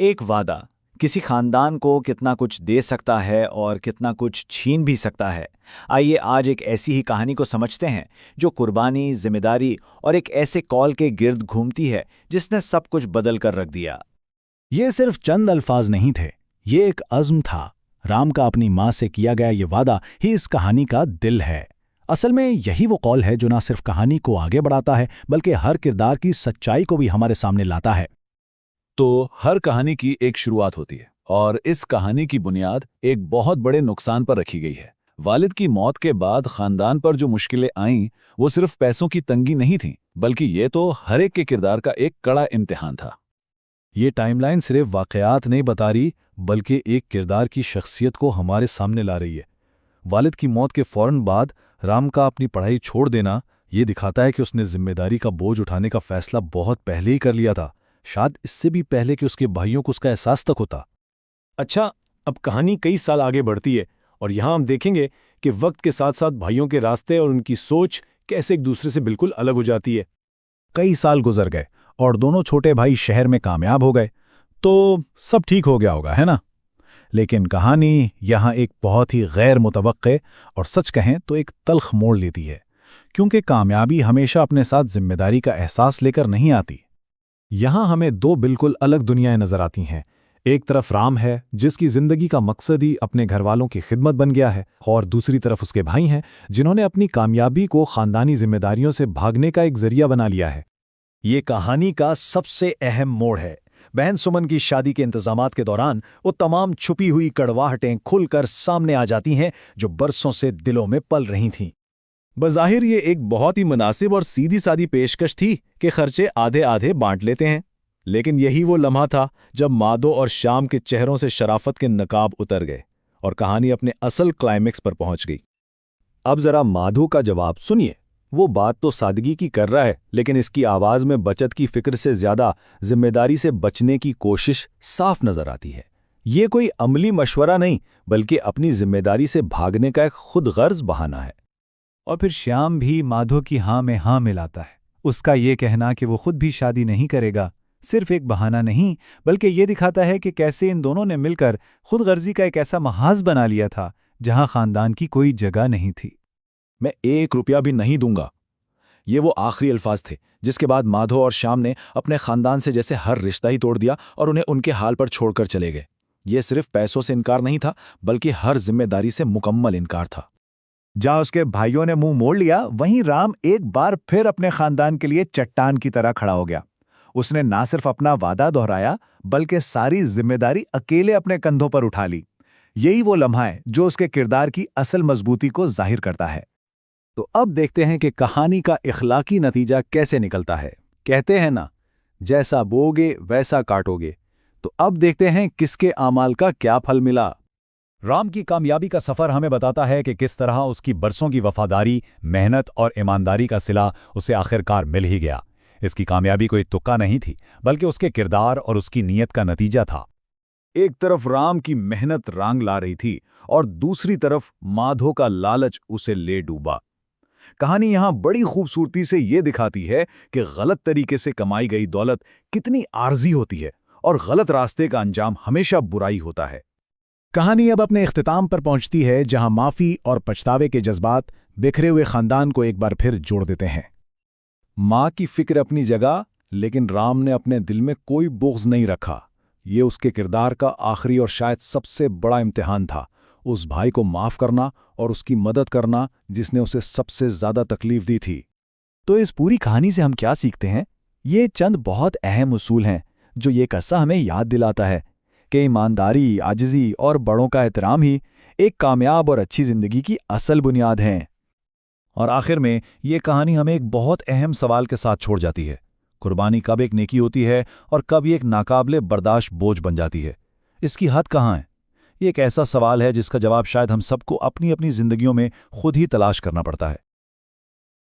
एक वादा किसी खानदान को कितना कुछ दे सकता है और कितना कुछ छीन भी सकता है। आइए आज एक ऐसी ही कहानी को समझते हैं जो कुर्बानी, जिम्मेदारी और एक ऐसे कॉल के गिर्द घूमती है जिसने सब कुछ बदल कर रख दिया। ये सिर्फ चंद अल्फाज नहीं थे, ये एक अज़्म था। राम का अपनी माँ से किया गया ये वादा ही इस कहानी का दिल है। असल में यही वो कॉल है जो ना सिर्फ कहानी को आगे बढ़ाता है बल्कि हर किरदार की सच्चाई को भी हमारे सामने लाता है। तो हर कहानी की एक शुरुआत होती है और इस कहानी की बुनियाद एक बहुत बड़े नुकसान पर रखी गई है। वालिद की मौत के बाद खानदान पर जो मुश्किलें आईं वो सिर्फ पैसों की तंगी नहीं थी, बल्कि ये तो हर एक के किरदार का एक कड़ा इम्तिहान था। ये टाइमलाइन सिर्फ वाक़यात नहीं बता रही बल्कि एक किरदार की शख्सियत को हमारे सामने ला रही है। वालिद की मौत के फ़ौरन बाद राम का अपनी पढ़ाई छोड़ देना ये दिखाता है कि उसने जिम्मेदारी का बोझ उठाने का फैसला बहुत पहले ही कर लिया था, शायद इससे भी पहले कि उसके भाइयों को उसका एहसास तक होता। अच्छा, अब कहानी कई साल आगे बढ़ती है और यहाँ हम देखेंगे कि वक्त के साथ साथ भाइयों के रास्ते और उनकी सोच कैसे एक दूसरे से बिल्कुल अलग हो जाती है। कई साल गुजर गए और दोनों छोटे भाई शहर में कामयाब हो गए, तो सब ठीक हो गया होगा, है ना? लेकिन कहानी यहाँ एक बहुत ही गैर मुतवक्के और सच कहें तो एक तल्ख मोड़ लेती है, क्योंकि कामयाबी हमेशा अपने साथ जिम्मेदारी का एहसास लेकर नहीं आती। यहाँ हमें दो बिल्कुल अलग दुनियाएं नजर आती हैं। एक तरफ राम है जिसकी जिंदगी का मकसद ही अपने घरवालों की खिदमत बन गया है, और दूसरी तरफ उसके भाई हैं जिन्होंने अपनी कामयाबी को खानदानी जिम्मेदारियों से भागने का एक जरिया बना लिया है। ये कहानी का सबसे अहम मोड़ है। बहन सुमन की शादी के इंतजामात के दौरान वो तमाम छुपी हुई कड़वाहटें खुलकर सामने आ जाती हैं जो बरसों से दिलों में पल रही थीं। बज़ाहिर ये एक बहुत ही मुनासिब और सीधी सादी पेशकश थी कि खर्चे आधे आधे बांट लेते हैं, लेकिन यही वो लम्हा था जब माधो और श्याम के चेहरों से शराफत के नकाब उतर गए और कहानी अपने असल क्लाइमेक्स पर पहुंच गई। अब जरा माधो का जवाब सुनिए। वो बात तो सादगी की कर रहा है, लेकिन इसकी आवाज में बचत की फिक्र से ज्यादा जिम्मेदारी से बचने की कोशिश साफ नजर आती है। ये कोई अमली मशवरा नहीं, बल्कि अपनी जिम्मेदारी से भागने का एक खुद गर्ज बहाना है। और फिर श्याम भी माधो की हाँ में हाँ मिलाता है। उसका ये कहना कि वो खुद भी शादी नहीं करेगा सिर्फ एक बहाना नहीं, बल्कि ये दिखाता है कि कैसे इन दोनों ने मिलकर खुद गर्जी का एक ऐसा महाज बना लिया था जहां खानदान की कोई जगह नहीं थी। मैं 1 रुपया भी नहीं दूंगा, ये वो आखिरी अल्फाज थे जिसके बाद माधो और श्याम ने अपने खानदान से जैसे हर रिश्ता ही तोड़ दिया और उन्हें उनके हाल पर छोड़कर चले गए। ये सिर्फ पैसों से इनकार नहीं था, बल्कि हर जिम्मेदारी से मुकम्मल इनकार था। जहां उसके भाइयों ने मुंह मोड़ लिया, वहीं राम एक बार फिर अपने खानदान के लिए चट्टान की तरह खड़ा हो गया। उसने ना सिर्फ अपना वादा दोहराया बल्कि सारी जिम्मेदारी अकेले अपने कंधों पर उठा ली। यही वो लम्हा है जो उसके किरदार की असल मजबूती को जाहिर करता है। तो अब देखते हैं कि कहानी का इखलाकी नतीजा कैसे निकलता है। कहते हैं ना, जैसा बोगे वैसा काटोगे। तो अब देखते हैं किसके आमाल का क्या फल मिला। राम की कामयाबी का सफर हमें बताता है कि किस तरह उसकी बरसों की वफादारी, मेहनत और ईमानदारी का सिला उसे आखिरकार मिल ही गया। इसकी कामयाबी कोई तुक्का नहीं थी, बल्कि उसके किरदार और उसकी नीयत का नतीजा था। एक तरफ राम की मेहनत रांग ला रही थी और दूसरी तरफ माधो का लालच उसे ले डूबा। कहानी यहां बड़ी खूबसूरती से ये दिखाती है कि गलत तरीके से कमाई गई दौलत कितनी आर्जी होती है और गलत रास्ते का अंजाम हमेशा बुराई होता है। कहानी अब अपने इख्तिताम पर पहुंचती है, जहां माफी और पछतावे के जज्बात बिखरे हुए खानदान को एक बार फिर जोड़ देते हैं। माँ की फिक्र अपनी जगह, लेकिन राम ने अपने दिल में कोई बुग़्ज़ नहीं रखा। ये उसके किरदार का आखिरी और शायद सबसे बड़ा इम्तिहान था, उस भाई को माफ़ करना और उसकी मदद करना जिसने उसे सबसे ज़्यादा तकलीफ दी थी। तो इस पूरी कहानी से हम क्या सीखते हैं? ये चंद बहुत अहम उसूल हैं जो ये किस्सा हमें याद दिलाता है कि ईमानदारी, आजिज़ी और बड़ों का एहतराम ही एक कामयाब और अच्छी ज़िंदगी की असल बुनियाद हैं। और आखिर में ये कहानी हमें एक बहुत अहम सवाल के साथ छोड़ जाती है। कुर्बानी कब एक नेकी होती है और कब ये एक नाकाबिले बर्दाश्त बोझ बन जाती है? इसकी हद कहाँ है? ये एक ऐसा सवाल है जिसका जवाब शायद हम सबको अपनी अपनी जिंदगियों में खुद ही तलाश करना पड़ता है।